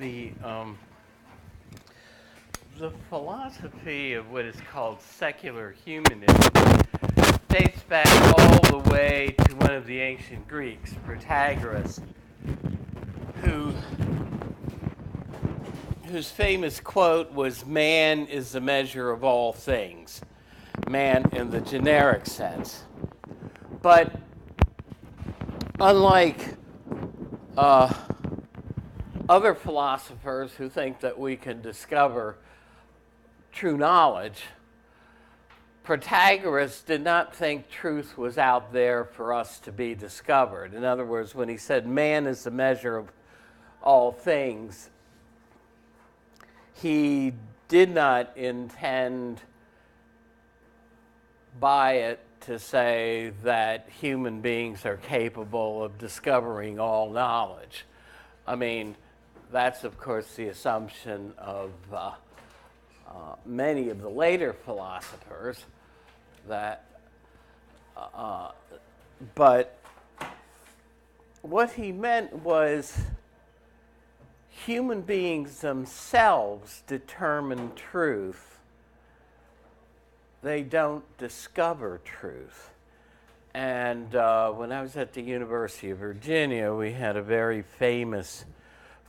the philosophy of what is called secular humanism dates back all the way to one of the ancient Greeks, Protagoras, who whose famous quote was, "Man is the measure of all things," man in the generic sense. But unlike other philosophers who think that we can discover true knowledge, Protagoras did not think truth was out there for us to be discovered. In other words, when he said man is the measure of all things, he did not intend by it to say that human beings are capable of discovering all knowledge. I mean, that's, of course, the assumption of many of the later philosophers that, but what he meant was human beings themselves determine truth. They don't discover truth. And when I was at the University of Virginia, we had a very famous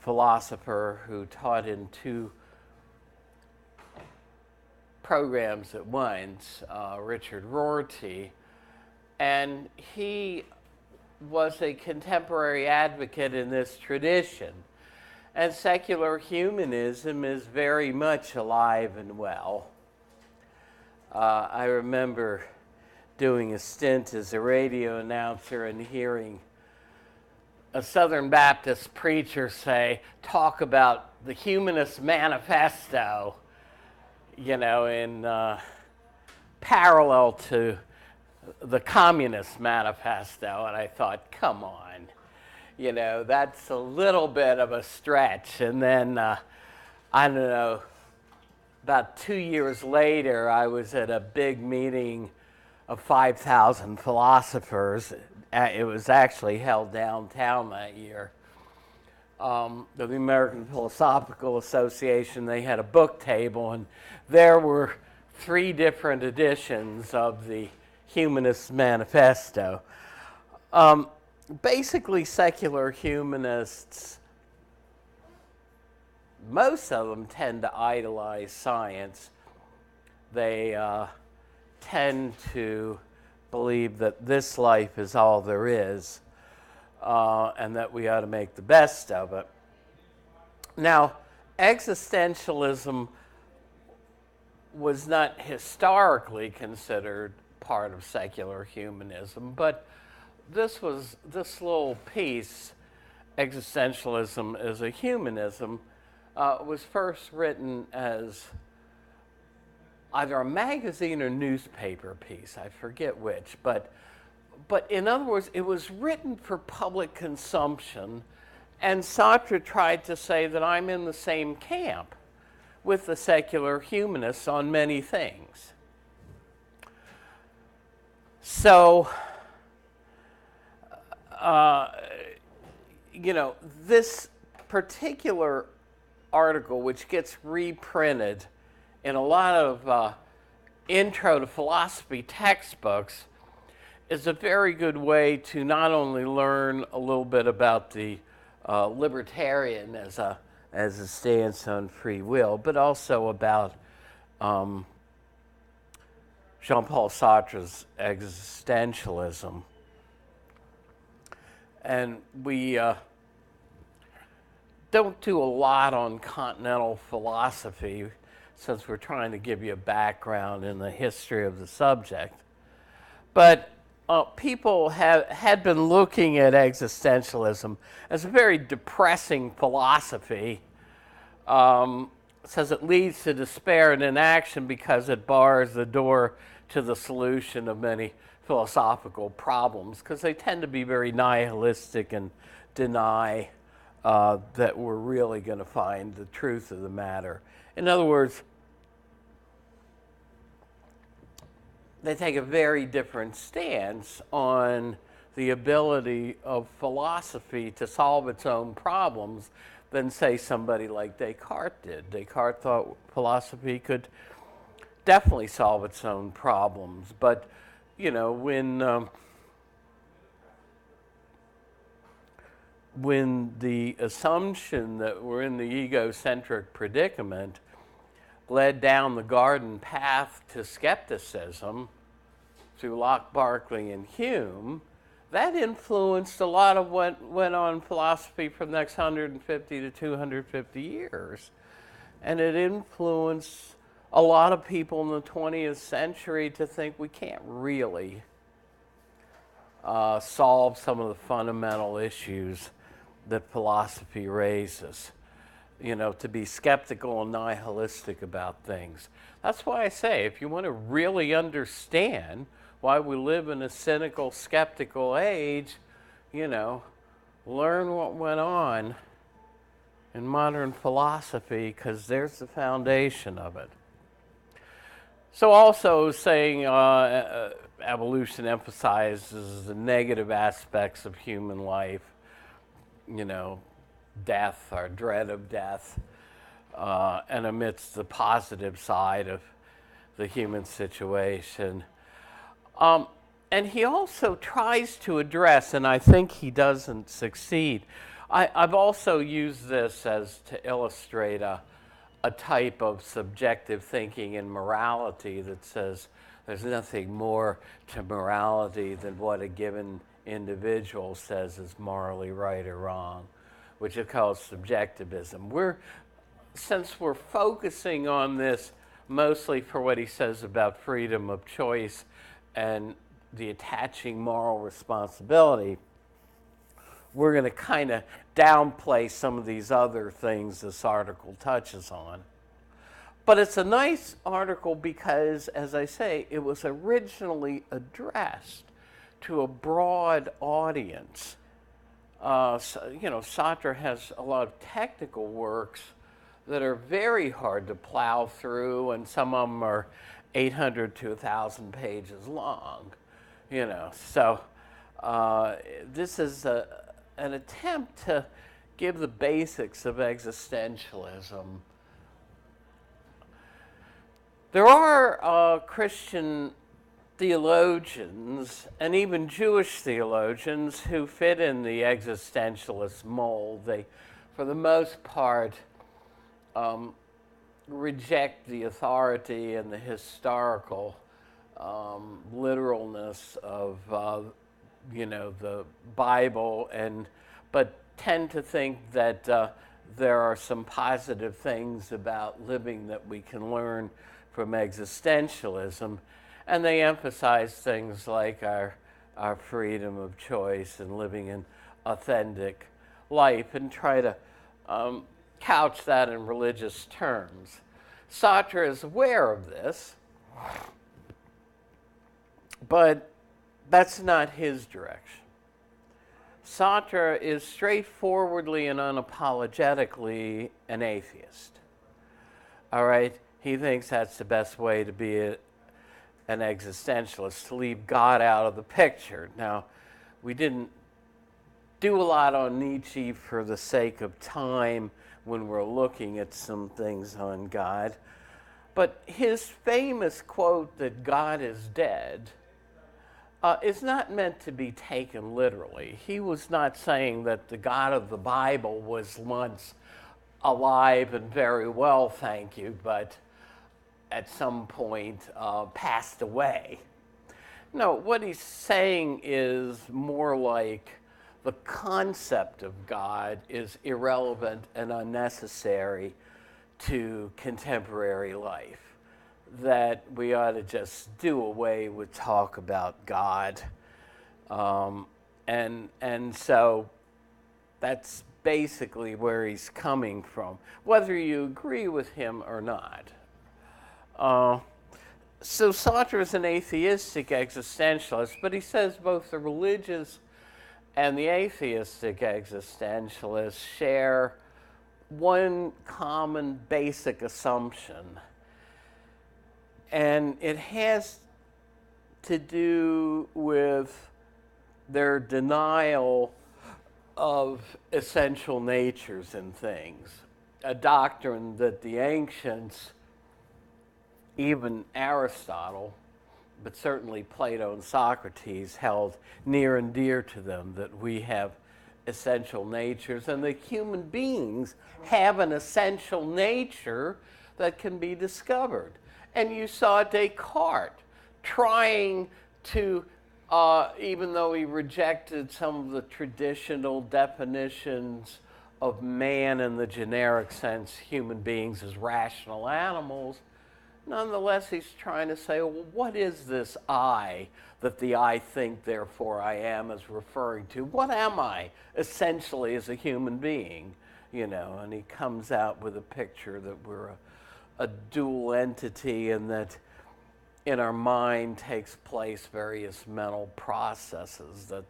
philosopher who taught in two programs at once, Richard Rorty, and he was a contemporary advocate in this tradition. And secular humanism is very much alive and well. I remember doing a stint as a radio announcer and hearing a Southern Baptist preacher talk about the Humanist Manifesto, in parallel to the Communist Manifesto. And I thought, come on, that's a little bit of a stretch. And then, I don't know, about 2 years later, I was at a big meeting of 5,000 philosophers. It was actually held downtown that year. The American Philosophical Association, they had a book table, and there were 3 different editions of the Humanist Manifesto. Basically, secular humanists, most of them tend to idolize science. They tend to believe that this life is all there is, and that we ought to make the best of it. Now, existentialism was not historically considered part of secular humanism, but this little piece, Existentialism as a Humanism, was first written as either a magazine or newspaper piece, I forget which, but in other words, it was written for public consumption, and Sartre tried to say that I'm in the same camp with the secular humanists on many things. So, this particular article, which gets reprinted in a lot of intro to philosophy textbooks, is a very good way to not only learn a little bit about the libertarian as a stance on free will, but also about Jean-Paul Sartre's existentialism. And we don't do a lot on continental philosophy, since we're trying to give you a background in the history of the subject. But people had been looking at existentialism as a very depressing philosophy. Says it leads to despair and inaction because it bars the door to the solution of many philosophical problems, because they tend to be very nihilistic and deny that we're really going to find the truth of the matter. In other words, they take a very different stance on the ability of philosophy to solve its own problems than, say, somebody like Descartes did. Descartes thought philosophy could definitely solve its own problems, but when the assumption that we're in the egocentric predicament led down the garden path to skepticism through Locke, Berkeley, and Hume, that influenced a lot of what went on in philosophy for the next 150 to 250 years. And it influenced a lot of people in the 20th century to think we can't really solve some of the fundamental issues that philosophy raises. To be skeptical and nihilistic about things. That's why I say, if you want to really understand why we live in a cynical, skeptical age, learn what went on in modern philosophy, because there's the foundation of it. So also saying evolution emphasizes the negative aspects of human life, death, our dread of death, and omits the positive side of the human situation. And he also tries to address, and I think he doesn't succeed. I've also used this as to illustrate a type of subjective thinking in morality that says there's nothing more to morality than what a given individual says is morally right or wrong, which is called subjectivism. Since we're focusing on this mostly for what he says about freedom of choice and the attaching moral responsibility, we're going to kind of downplay some of these other things this article touches on. But it's a nice article because, as I say, it was originally addressed to a broad audience. Sartre has a lot of technical works that are very hard to plow through, and some of them are 800 to 1,000 pages long. So this is an attempt to give the basics of existentialism. There are Christian theologians and even Jewish theologians who fit in the existentialist mold. They, for the most part, reject the authority and the historical literalness of the Bible, but tend to think that there are some positive things about living that we can learn from existentialism, and they emphasize things like our freedom of choice and living an authentic life, and try to couch that in religious terms. Sartre is aware of this, but that's not his direction. Sartre is straightforwardly and unapologetically an atheist. All right? He thinks that's the best way to be an existentialist, to leave God out of the picture. Now, we didn't do a lot on Nietzsche for the sake of time when we're looking at some things on God. But his famous quote that God is dead is not meant to be taken literally. He was not saying that the God of the Bible was once alive and very well, thank you, but at some point passed away. No, what he's saying is more like the concept of God is irrelevant and unnecessary to contemporary life, that we ought to just do away with talk about God. And so that's basically where he's coming from, whether you agree with him or not. So Sartre is an atheistic existentialist, but he says both the religious and the atheistic existentialists share one common basic assumption, and it has to do with their denial of essential natures in things, a doctrine that the ancients, even Aristotle, but certainly Plato and Socrates, held near and dear to them, that we have essential natures and that human beings have an essential nature that can be discovered. And you saw Descartes trying to, even though he rejected some of the traditional definitions of man in the generic sense, human beings as rational animals, nonetheless, he's trying to say, well, what is this I that the I think, therefore I am is referring to? What am I essentially as a human being? You know, and he comes out with a picture that we're a dual entity and that in our mind takes place various mental processes that,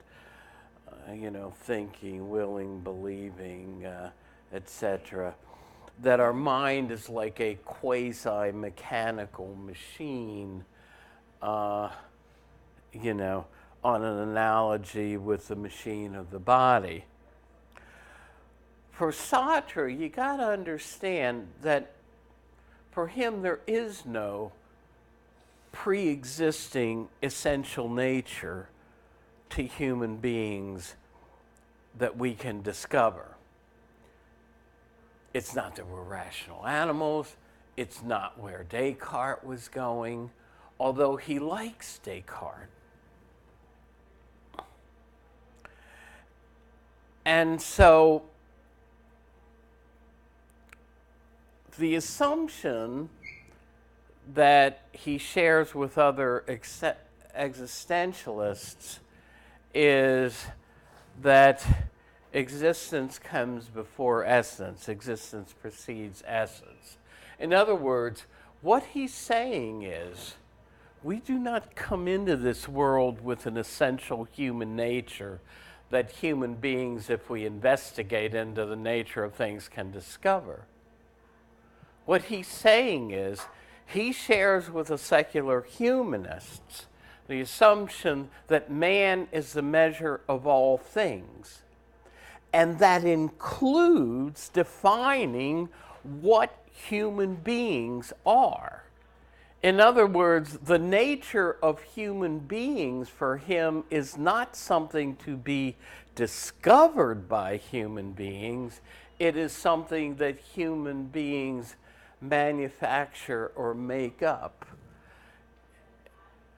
thinking, willing, believing, etc. That our mind is like a quasi-mechanical machine, on an analogy with the machine of the body. For Sartre, you got to understand that for him there is no pre-existing essential nature to human beings that we can discover. It's not that we're rational animals. It's not where Descartes was going, although he likes Descartes. And so the assumption that he shares with other existentialists is that existence comes before essence. Existence precedes essence. In other words, what he's saying is, we do not come into this world with an essential human nature that human beings, if we investigate into the nature of things, can discover. What he's saying is, he shares with the secular humanists the assumption that man is the measure of all things. And that includes defining what human beings are. In other words, the nature of human beings for him is not something to be discovered by human beings. It is something that human beings manufacture or make up.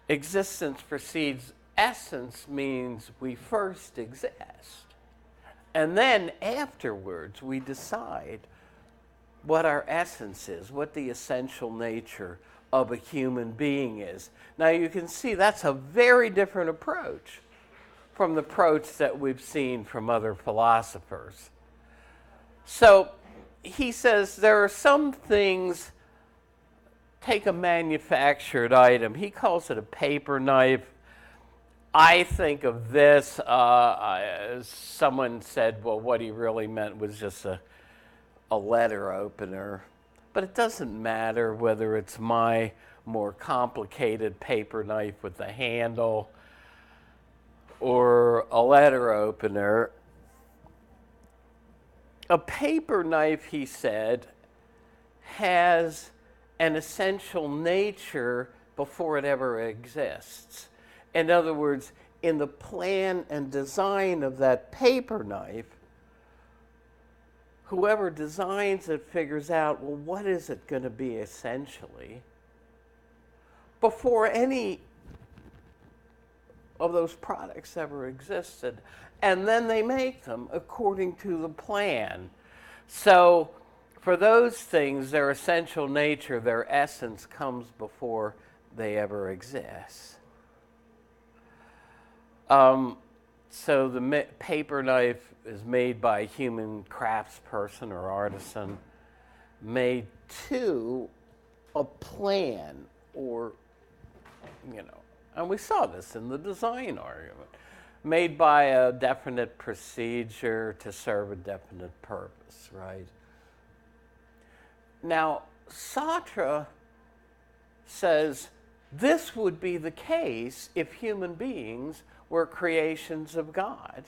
Existence precedes essence means we first exist. And then afterwards we decide what our essence is, what the essential nature of a human being is. Now you can see that's a very different approach from the approach that we've seen from other philosophers. So he says there are some things, take a manufactured item. He calls it a paper knife. I think of this, someone said, well, what he really meant was just a letter opener. But it doesn't matter whether it's my more complicated paper knife with the handle or a letter opener. A paper knife, he said, has an essential nature before it ever exists. In other words, in the plan and design of that paper knife, whoever designs it figures out, well, what is it going to be essentially? Before any of those products ever existed. And then they make them according to the plan. So for those things, their essential nature, their essence comes before they ever exist. So the paper knife is made by a human craftsperson or artisan, made to a plan or, and we saw this in the design argument, made by a definite procedure to serve a definite purpose, right? Now, Sartre says this would be the case if human beings we're creations of God,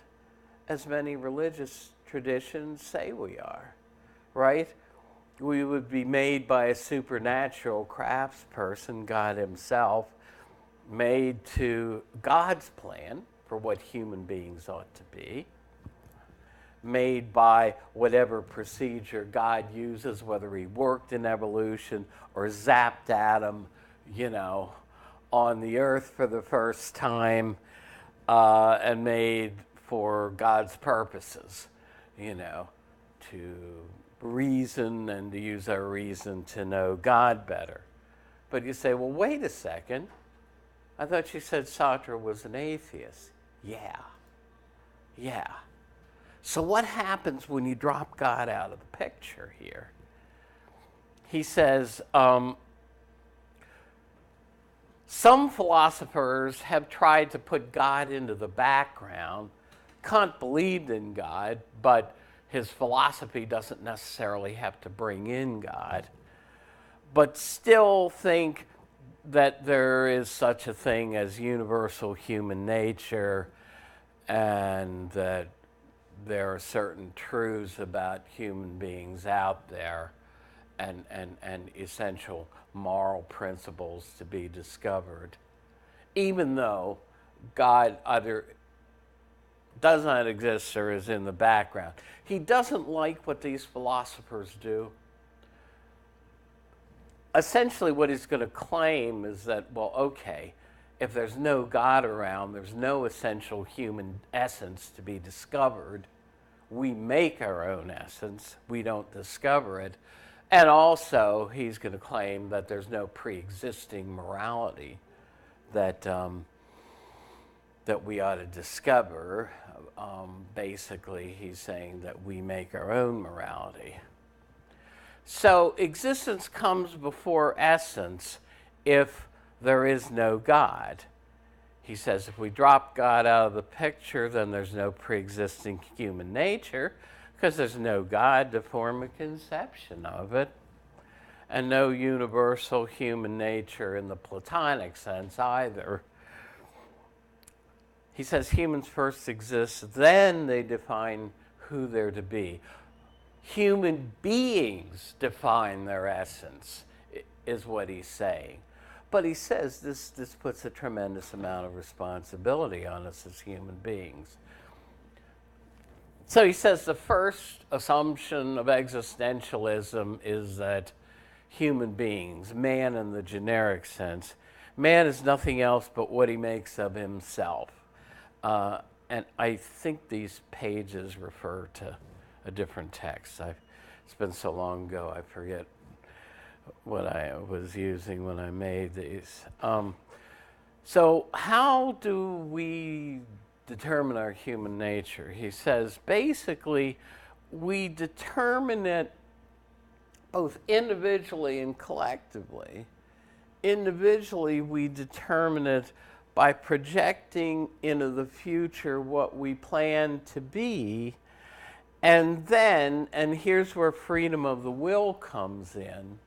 as many religious traditions say we are, right? We would be made by a supernatural craftsperson, God himself, made to God's plan for what human beings ought to be, made by whatever procedure God uses, whether he worked in evolution or zapped Adam, on the earth for the first time, and made for God's purposes, to reason and to use our reason to know God better. But you say, well, wait a second. I thought you said Sartre was an atheist. Yeah. So what happens when you drop God out of the picture here? He says, some philosophers have tried to put God into the background. Kant believed in God, but his philosophy doesn't necessarily have to bring in God, but still think that there is such a thing as universal human nature, and that there are certain truths about human beings out there, and essential moral principles to be discovered, even though God either does not exist or is in the background. He doesn't like what these philosophers do. Essentially, what he's going to claim is that, well, okay, if there's no God around, there's no essential human essence to be discovered. We make our own essence. We don't discover it. And also, he's going to claim that there's no pre-existing morality that we ought to discover. Basically, he's saying that we make our own morality. So existence comes before essence if there is no God. He says if we drop God out of the picture, then there's no pre-existing human nature, because there's no God to form a conception of it, and no universal human nature in the Platonic sense either. He says humans first exist, then they define who they're to be. Human beings define their essence, is what he's saying. But he says this puts a tremendous amount of responsibility on us as human beings. So he says the first assumption of existentialism is that human beings, man in the generic sense, man is nothing else but what he makes of himself. And I think these pages refer to a different text. It's been so long ago, I forget what I was using when I made these. So how do we determine our human nature? He says, basically, we determine it both individually and collectively. Individually, we determine it by projecting into the future what we plan to be. And then, and here's where freedom of the will comes in,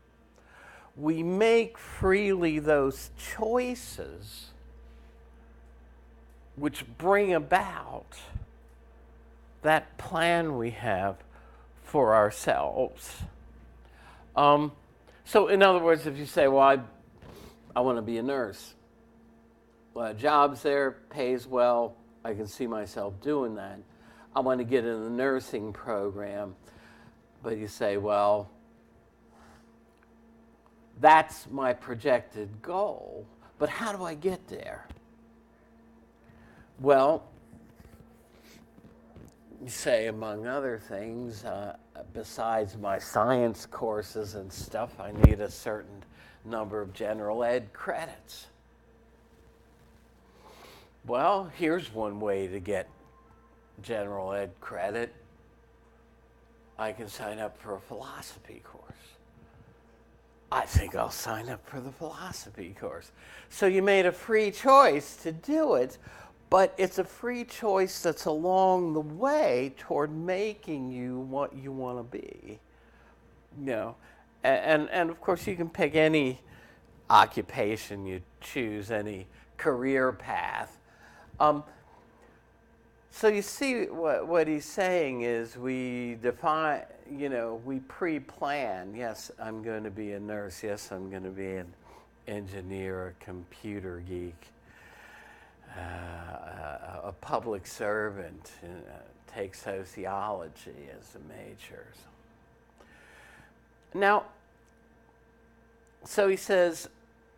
we make freely those choices which bring about that plan we have for ourselves. So in other words, if you say, well, I want to be a nurse. Well, job's there, pays well, I can see myself doing that. I want to get in the nursing program. But you say, well, that's my projected goal, but how do I get there? Well, you say, among other things, besides my science courses and stuff, I need a certain number of general ed credits. Well, here's one way to get general ed credit. I can sign up for a philosophy course. I think I'll sign up for the philosophy course. So you made a free choice to do it, but it's a free choice that's along the way toward making you what you want to be. And of course you can pick any occupation you choose, any career path. So you see what he's saying is we define, we pre-plan. Yes, I'm going to be a nurse. Yes, I'm going to be an engineer, a computer geek, a public servant, take sociology as a major. Now, so he says,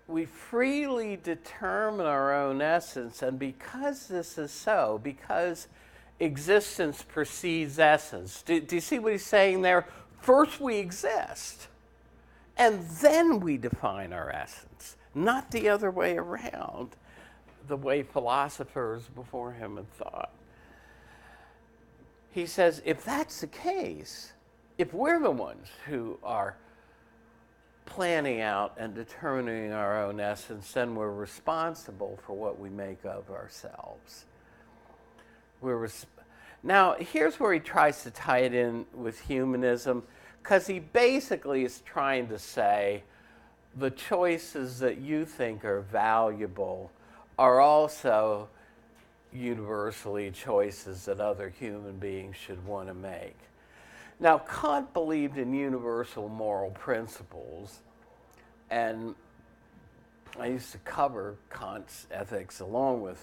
we freely determine our own essence, and because this is so, because existence precedes essence, do you see what he's saying there? First we exist, and then we define our essence, not the other way around, the way philosophers before him had thought. He says, if that's the case, if we're the ones who are planning out and determining our own essence, then we're responsible for what we make of ourselves. Now, here's where he tries to tie it in with humanism, because he basically is trying to say the choices that you think are valuable are also universally choices that other human beings should want to make. Now, Kant believed in universal moral principles, and I used to cover Kant's ethics along with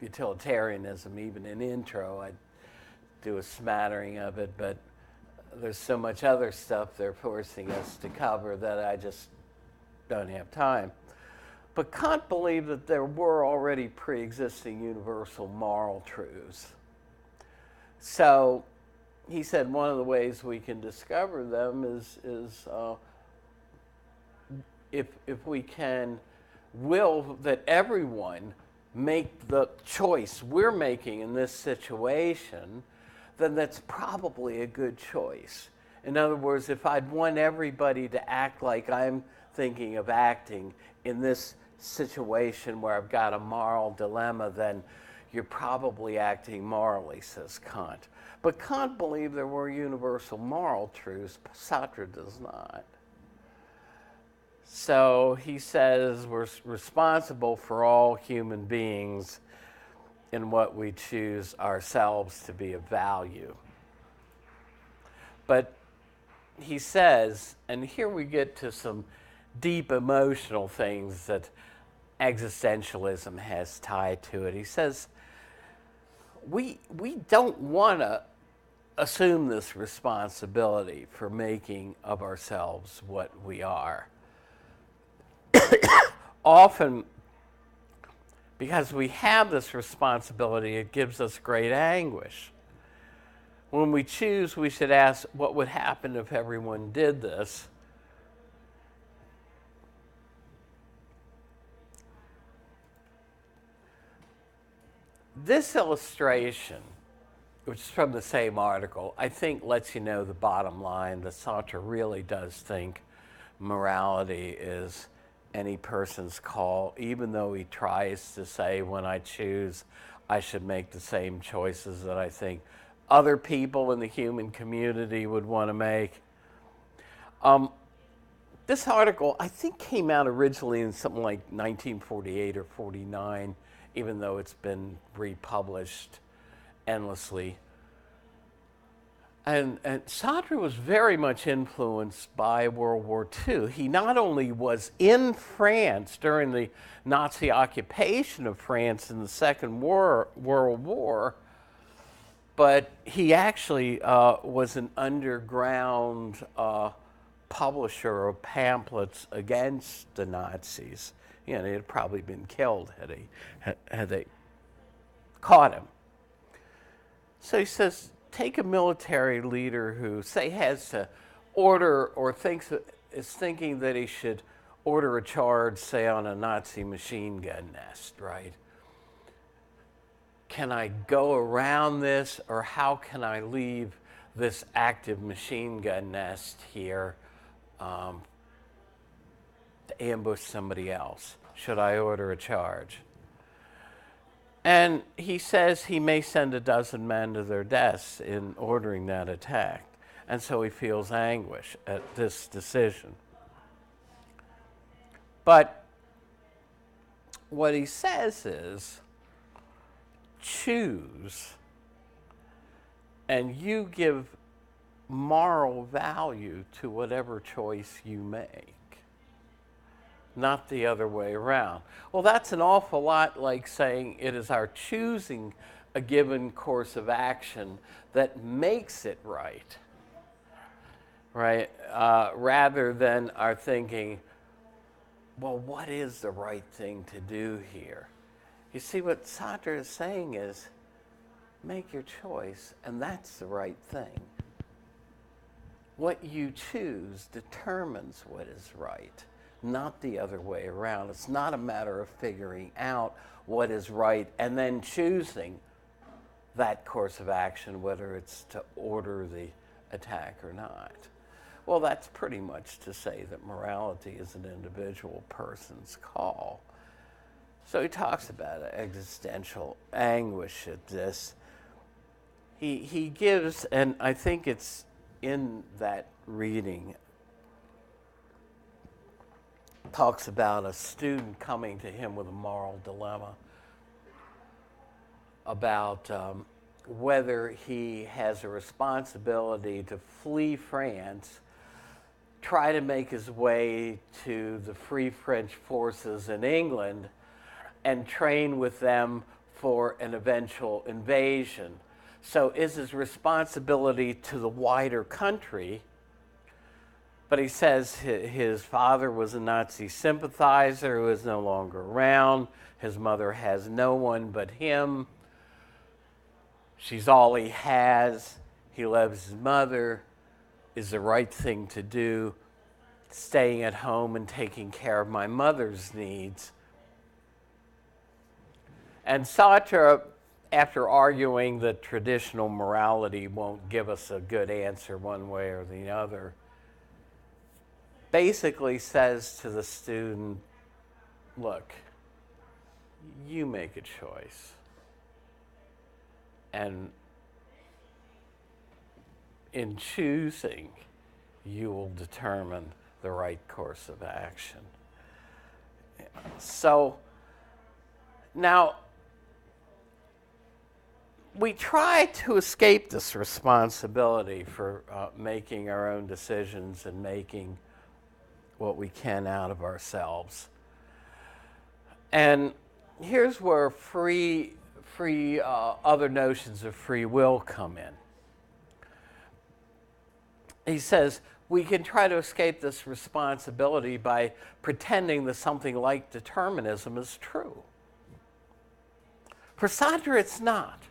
utilitarianism, even in intro. I'd do a smattering of it, but there's so much other stuff they're forcing us to cover that I just don't have time. But Kant believed that there were already pre-existing universal moral truths. So he said one of the ways we can discover them is if we can will that everyone make the choice we're making in this situation, then that's probably a good choice. In other words, if I'd want everybody to act like I'm thinking of acting in this situation where I've got a moral dilemma, then you're probably acting morally, says Kant. But Kant believed there were universal moral truths. Sartre does not. So he says we're responsible for all human beings in what we choose ourselves to be of value. But he says, and here we get to some deep emotional things that existentialism has tied to it. He says, we don't want to assume this responsibility for making of ourselves what we are. Often, because we have this responsibility, it gives us great anguish. When we choose, we should ask, what would happen if everyone did this? This illustration, which is from the same article, I think lets you know the bottom line that Sartre really does think morality is any person's call, even though he tries to say, when I choose, I should make the same choices that I think other people in the human community would want to make. This article, I think, came out originally in something like 1948 or 49, even though it's been republished endlessly. And Sartre was very much influenced by World War II. He not only was in France during the Nazi occupation of France in the Second World War, but he actually was an underground publisher of pamphlets against the Nazis. He had probably been killed had they caught him. So he says, take a military leader who, say, has to order or is thinking that he should order a charge, say, on a Nazi machine gun nest, right? Can I go around this, or how can I leave this active machine gun nest here to ambush somebody else? Should I order a charge? And he says he may send a dozen men to their deaths in ordering that attack. And so he feels anguish at this decision. But what he says is, choose and you give moral value to whatever choice you make, not the other way around. Well, that's an awful lot like saying it is our choosing a given course of action that makes it right, right? Rather than our thinking, well, what is the right thing to do here? You see, what Sartre is saying is, make your choice, and that's the right thing. What you choose determines what is right, not the other way around. It's not a matter of figuring out what is right and then choosing that course of action, whether it's to order the attack or not. Well, that's pretty much to say that morality is an individual person's call. So he talks about existential anguish at this. He gives, and I think it's in that reading, talks about a student coming to him with a moral dilemma about whether he has a responsibility to flee France, try to make his way to the Free French forces in England, and train with them for an eventual invasion. So is his responsibility to the wider country, but he says his father was a Nazi sympathizer who is no longer around. His mother has no one but him. She's all he has. He loves his mother. Is the right thing to do, staying at home and taking care of my mother's needs? And Sartre, after arguing that traditional morality won't give us a good answer one way or the other, basically says to the student, look, you make a choice. And in choosing, you will determine the right course of action. So now, we try to escape this responsibility for making our own decisions and making what we can out of ourselves. And here's where other notions of free will come in. He says we can try to escape this responsibility by pretending that something like determinism is true. For Sartre, it's not.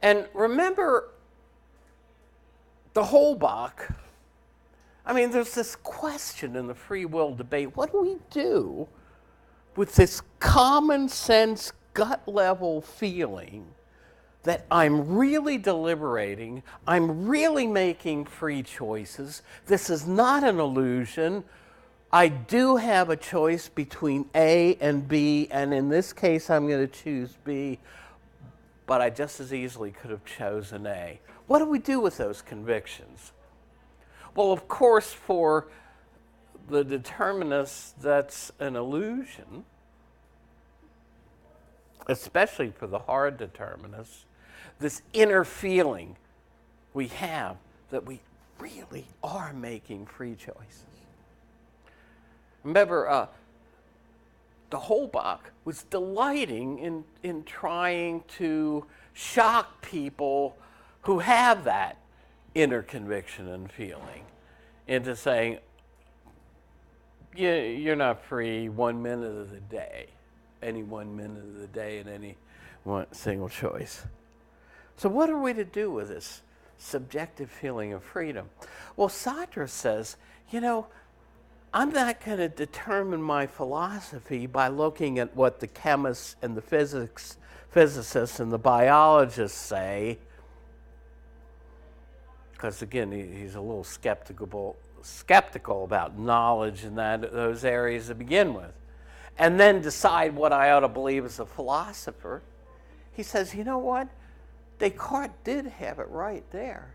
And remember the Holbach. I mean, there's this question in the free will debate. What do we do with this common sense, gut level feeling that I'm really deliberating, I'm really making free choices, this is not an illusion, I do have a choice between A and B, and in this case I'm going to choose B, but I just as easily could have chosen A. What do we do with those convictions? Well, of course, for the determinists, that's an illusion, especially for the hard determinists, this inner feeling we have that we really are making free choices. Remember, the Holbach was delighting in trying to shock people who have that inner conviction and feeling into saying, you're not free 1 minute of the day, any 1 minute of the day in any one single choice. So what are we to do with this subjective feeling of freedom? Well, Sartre says, I'm not going to determine my philosophy by looking at what the chemists and the physicists and the biologists say, because again, he's a little skeptical about knowledge in those areas to begin with, and then decide what I ought to believe as a philosopher. He says, you know what? Descartes did have it right there.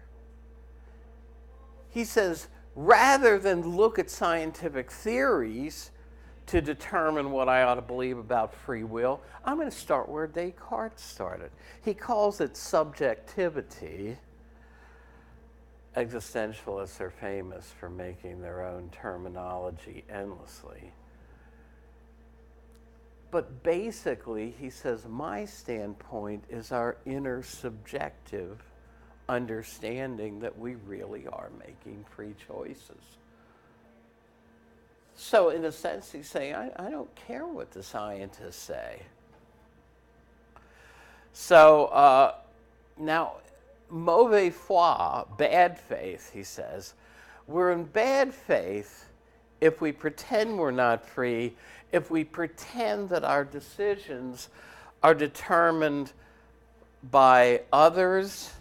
He says, rather than look at scientific theories to determine what I ought to believe about free will, I'm going to start where Descartes started. He calls it subjectivity. Existentialists are famous for making their own terminology endlessly. But basically, he says, my standpoint is our inner subjective understanding that we really are making free choices. So in a sense, he's saying, I don't care what the scientists say. So now, mauvaise foi, bad faith, he says, we're in bad faith if we pretend we're not free, if we pretend that our decisions are determined by others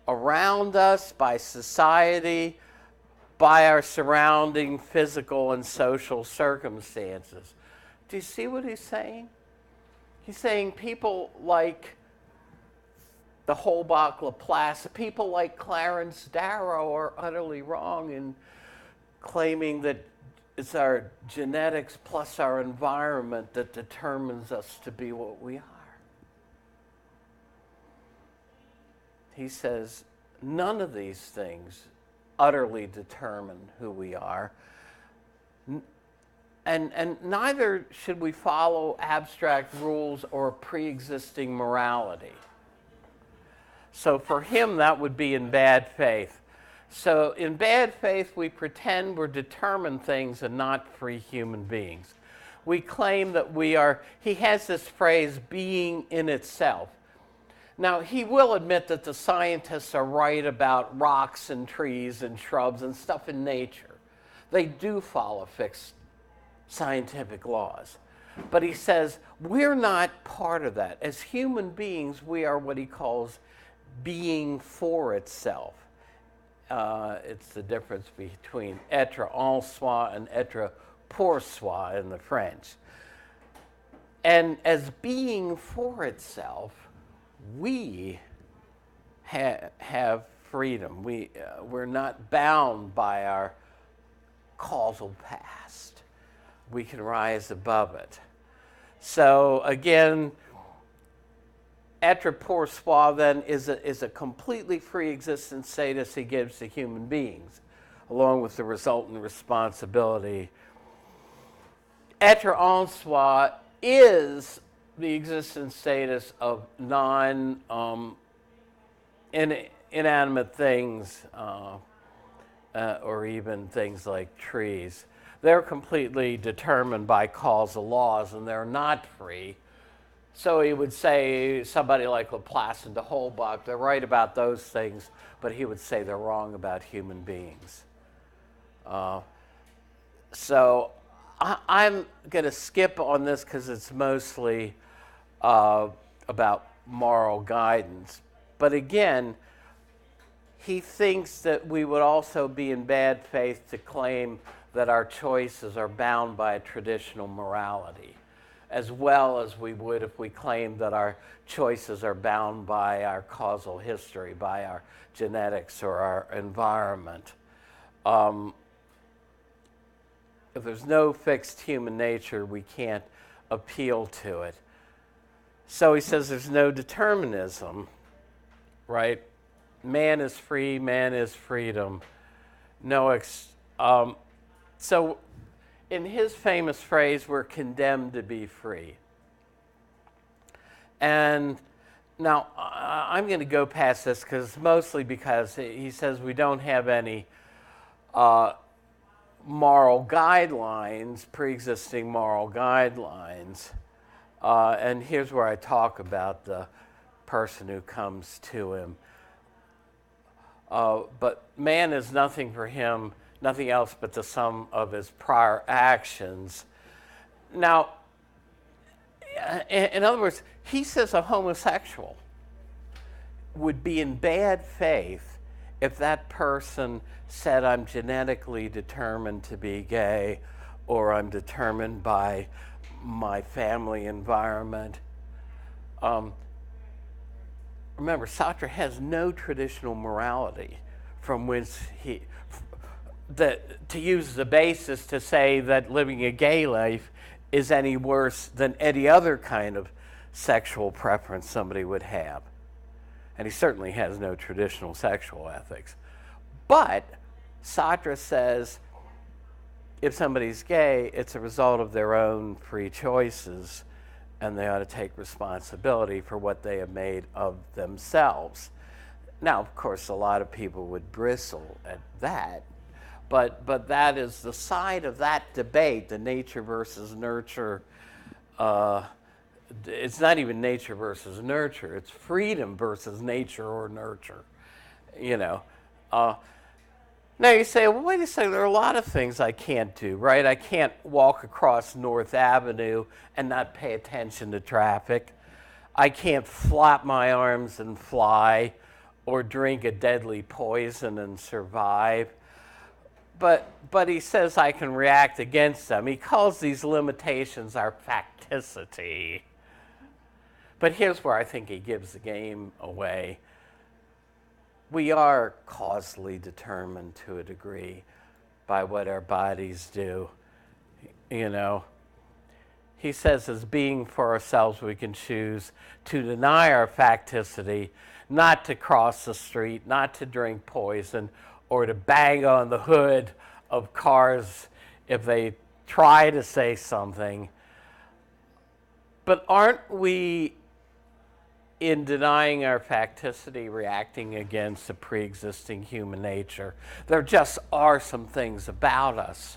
around us, by society, by our surrounding physical and social circumstances. Do you see what he's saying? He's saying people like the Holbach-Laplace, people like Clarence Darrow are utterly wrong in claiming that it's our genetics plus our environment that determines us to be what we are. He says none of these things utterly determine who we are. And neither should we follow abstract rules or pre-existing morality. So for him, that would be in bad faith. So in bad faith, we pretend we're determined things and not free human beings. We claim that we are, he has this phrase, being in itself. Now, he will admit that the scientists are right about rocks and trees and shrubs and stuff in nature. They do follow fixed scientific laws. But he says, we're not part of that. As human beings, we are what he calls being for itself. It's the difference between être en soi and être pour soi in the French. And as being for itself, we have freedom. We're not bound by our causal past. We can rise above it. So again, être pour soi then is a completely free existence status he gives to human beings, along with the resultant responsibility. Être en soi is the existence status of inanimate things, or even things like trees. They're completely determined by causal laws, and they're not free. So he would say somebody like Laplace and de Holbach, they're right about those things, but he would say they're wrong about human beings. So I'm going to skip on this because it's mostly about moral guidance. But again, he thinks that we would also be in bad faith to claim that our choices are bound by a traditional morality, as well as we would if we claimed that our choices are bound by our causal history, by our genetics or our environment. If there's no fixed human nature, we can't appeal to it. So he says there's no determinism, right? Man is free, man is freedom. So in his famous phrase, we're condemned to be free. And now I'm going to go past this mostly because he says we don't have any moral guidelines, pre-existing moral guidelines. And here's where I talk about the person who comes to him. But man is nothing for him, nothing else but the sum of his prior actions. Now, in other words, he says a homosexual would be in bad faith if that person said, I'm genetically determined to be gay, or I'm determined by my family environment. Remember, Sartre has no traditional morality from which to use the basis to say that living a gay life is any worse than any other kind of sexual preference somebody would have. And he certainly has no traditional sexual ethics. But Sartre says if somebody's gay, it's a result of their own free choices, and they ought to take responsibility for what they have made of themselves. Now, of course, a lot of people would bristle at that, but that is the side of that debate, the nature versus nurture. It's not even nature versus nurture, it's freedom versus nature or nurture, you know. Now you say, well, wait a second, there are a lot of things I can't do, right? I can't walk across North Avenue and not pay attention to traffic. I can't flap my arms and fly or drink a deadly poison and survive. But he says I can react against them. He calls these limitations our facticity. But here's where I think he gives the game away. We are causally determined to a degree by what our bodies do. You know, he says as being for ourselves, we can choose to deny our facticity, not to cross the street, not to drink poison, or to bang on the hood of cars if they try to say something. But aren't we, in denying our facticity, reacting against a pre-existing human nature? There just are some things about us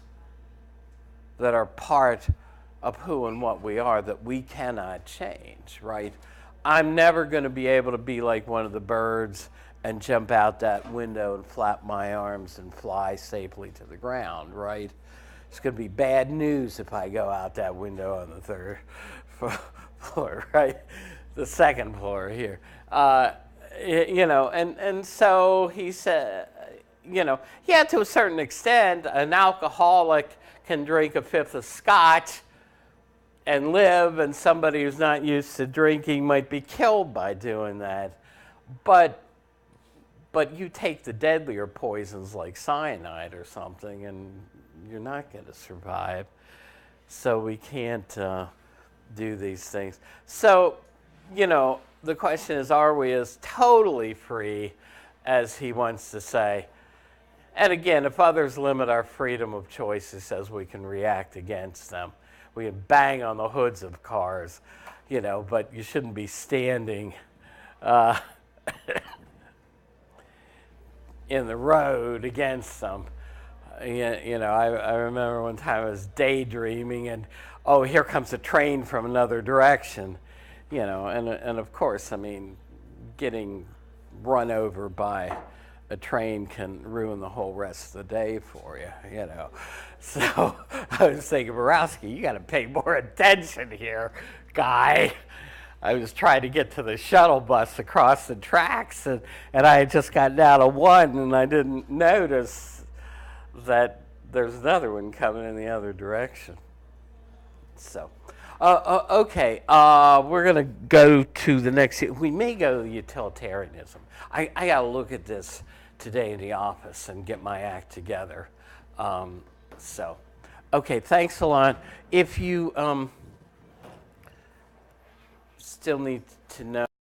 that are part of who and what we are that we cannot change, right? I'm never going to be able to be like one of the birds and jump out that window and flap my arms and fly safely to the ground, right? It's going to be bad news if I go out that window on the third floor, right? The second floor here. You know, and so he said, you know, yeah, to a certain extent, an alcoholic can drink a fifth of scotch and live, and somebody who's not used to drinking might be killed by doing that. But you take the deadlier poisons like cyanide or something, and you're not going to survive. So we can't do these things. So, you know, the question is, are we as totally free as he wants to say? And again, if others limit our freedom of choice, he says we can react against them. We can bang on the hoods of cars, you know, but you shouldn't be standing in the road against them. You know, I remember one time I was daydreaming and, oh, here comes a train from another direction. You know, and of course, I mean, getting run over by a train can ruin the whole rest of the day for you, you know. So I was thinking, Borowski, you got to pay more attention here, guy. I was trying to get to the shuttle bus across the tracks, and I had just gotten out of one, and I didn't notice that there's another one coming in the other direction. So. Okay, we're going to go to the next. We may go to utilitarianism. I got to look at this today in the office and get my act together. Okay, thanks a lot. If you still need to know.